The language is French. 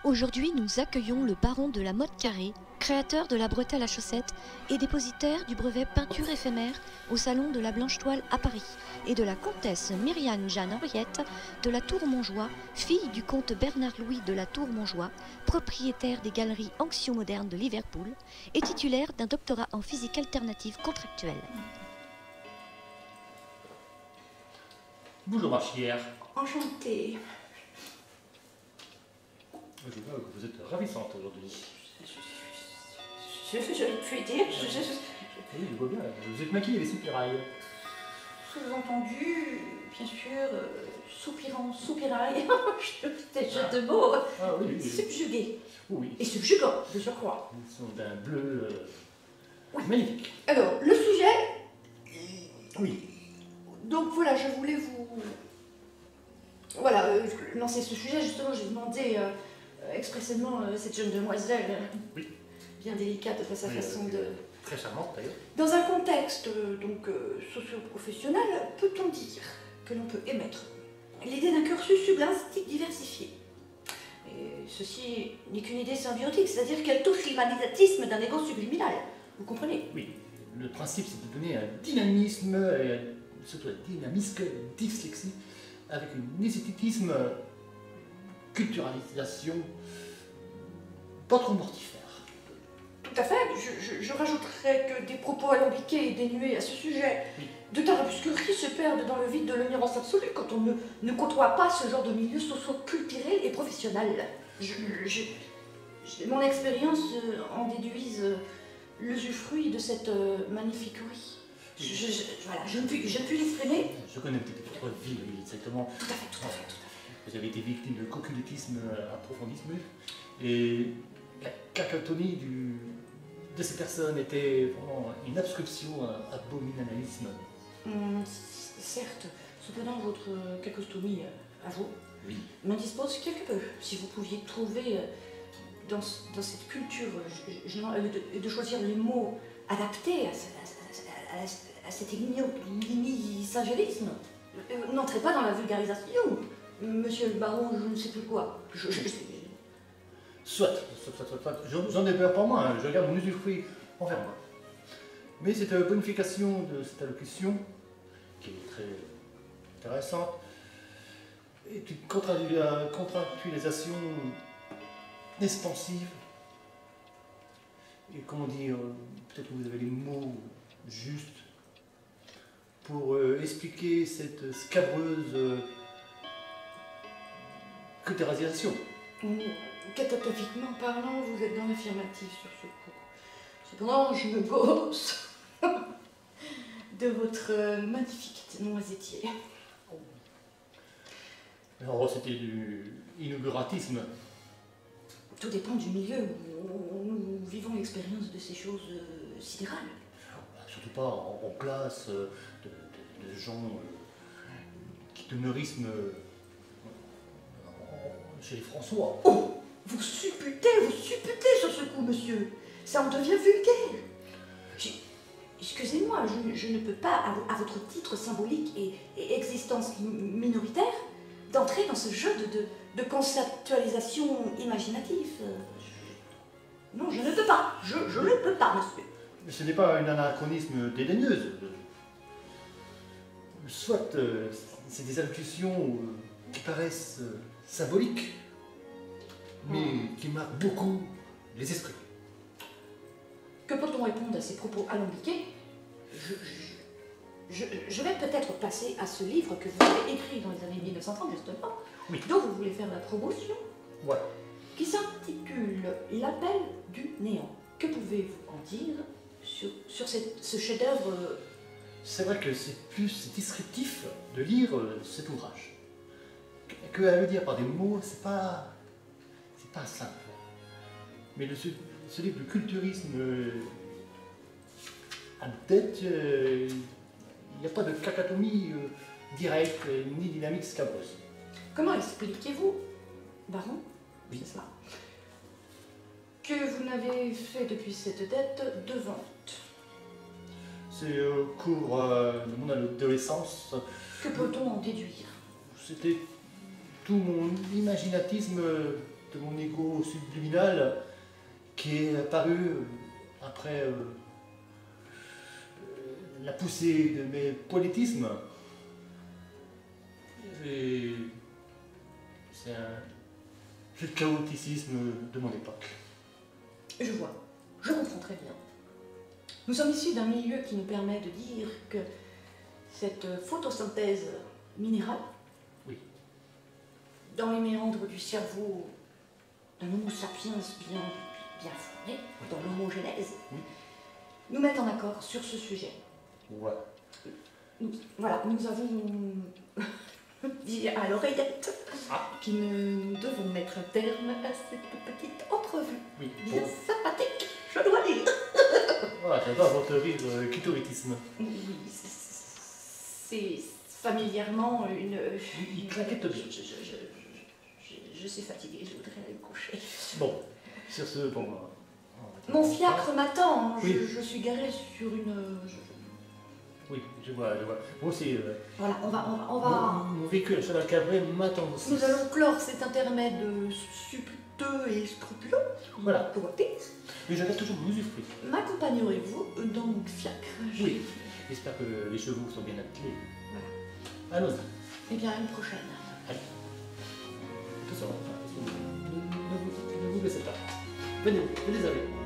Aujourd'hui, nous accueillons le baron de la Motte Carrée, créateur de la bretelle à chaussettes et dépositaire du brevet peinture éphémère au salon de la Blanche Toile à Paris, et de la comtesse Myriane Jeanne Henriette de la Tour-Montjoie, fille du comte Bernard-Louis de la Tour-Montjoie, propriétaire des galeries Anxio Moderne de Liverpool et titulaire d'un doctorat en physique alternative contractuelle. Bonjour ma chère. Enchantée. Je vois que vous êtes ravissante aujourd'hui. Je ne puis dire. Oui, je vois bien. Vous êtes maquillée les soupirails. Sous-entendu, bien sûr, soupirant, soupirail. Des jeux de mots. Ah oui, oui. Subjugué. Oui. Et subjugant, de surcroît. Ils sont d'un bleu Oui. magnifique. Alors, le sujet. Oui. Donc voilà, je voulais vous. Voilà, lancer ce sujet. Justement, j'ai demandé expressément cette jeune demoiselle. Oui. Bien délicate de sa façon de. Très charmante d'ailleurs. Dans un contexte socio-professionnel, peut-on dire que l'on peut émettre l'idée d'un cursus sublinguistique diversifié? Et ceci n'est qu'une idée symbiotique, c'est-à-dire qu'elle touche l'humanisatisme d'un égo subliminal. Vous comprenez? Oui. Le principe, c'est de donner un dynamisme, et surtout un dynamisme dyslexie, avec un esthétisme, culturalisation, pas trop mortifère. Tout à fait. Je rajouterais que des propos alambiqués et dénués à ce sujet Oui. de tarabusquerie se perdent dans le vide de l'ignorance absolue quand on ne côtoie pas ce genre de milieu socio-culturel et professionnel. Mon expérience en déduise l'usufruit de cette magnifique oui. Voilà, je ne puis l'exprimer. Je connais un petit peu votre vie, oui, exactement. Tout à fait, tout à fait, tout à fait. Vous avez été victime de coculisme approfondisme et la cacatonie de ces personnes était vraiment une obstruction à abominalisme. Certes, cependant votre cacostomie à vous Oui. m'indispose quelque peu. Si vous pouviez trouver dans cette culture de choisir les mots adaptés à cet ignominisagelisme, n'entrez pas dans la vulgarisation, monsieur le baron, je ne sais plus quoi. Soit. J'en ai peur pour moi, hein. Je regarde mon usufruit envers moi. Mais cette bonification de cette allocution, qui est très intéressante, est une contractualisation expansive. Et comment dire, peut-être que vous avez les mots justes pour expliquer cette scabreuse culturalisation. Catastrophiquement parlant, vous êtes dans l'affirmatif sur ce coup. Cependant, je me gausse de votre magnifique noisettier. Alors, c'était du inauguratisme. Tout dépend du milieu où nous vivons l'expérience de ces choses sidérales. Surtout pas en classe de gens qui demeurisme chez les François. Oh! Vous supputez sur ce coup, monsieur. Ça en devient vulgaire. Excusez-moi, je ne peux pas, à votre titre symbolique et existence minoritaire, d'entrer dans ce jeu de conceptualisation imaginative. Non, je ne peux pas. Je ne peux pas, monsieur. Mais ce n'est pas un anachronisme dédaigneuse. Soit c'est des allocutions qui paraissent symboliques, mais qui marquent beaucoup les esprits. Que peut-on répondre à ces propos alambiqués? Je vais peut-être passer à ce livre que vous avez écrit dans les années 1930, justement, Oui. dont vous voulez faire la promotion, Voilà. qui s'intitule L'appel du néant. Que pouvez-vous en dire sur ce chef-d'œuvre? C'est vrai que c'est plus descriptif de lire cet ouvrage. Que à le dire par des mots, c'est pas simple. Mais ce livre de culturisme à tête, il n'y a pas de cacotomie directe ni dynamique scabreuse. Comment expliquez-vous, baron, Oui. c'est cela, que vous n'avez fait depuis cette date de vente? C'est au cours de mon adolescence. Que peut-on en déduire? C'était tout mon imaginatisme de mon ego subliminal qui est apparu après la poussée de mes politismes. Et c'est le chaoticisme de mon époque. Je vois, je comprends très bien. Nous sommes issus d'un milieu qui nous permet de dire que cette photosynthèse minérale, oui, dans les méandres du cerveau d'un homo sapiens bien formé, dans l'homogénèse, oui, nous met en accord sur ce sujet. ouais. Voilà, nous avons dit à l'oreillette que nous devons mettre un terme à cette petite entrevue. Oui, Bien bon. sympathique, je dois dire. Voilà, j'adore votre rire clitoritisme. Oui, c'est familièrement Il claquette bien. Je suis fatiguée, je voudrais aller me coucher. Bon, sur ce, bon. Mon fiacre m'attend, Oui. je suis garée sur une... Oui, je vois. Moi aussi, Voilà, on va... mon véhicule à cheval cabré m'attend aussi. Nous allons clore cet intermède subteux et scrupuleux. Voilà. Courté. Mais je reste toujours l'usufruit. M'accompagnerez-vous dans mon fiacre? Oui, j'espère que les chevaux sont bien attelés. Voilà. Allons-y. Eh bien, à une prochaine. Allez. Tout ça, ne vous laissez pas. Venez avec.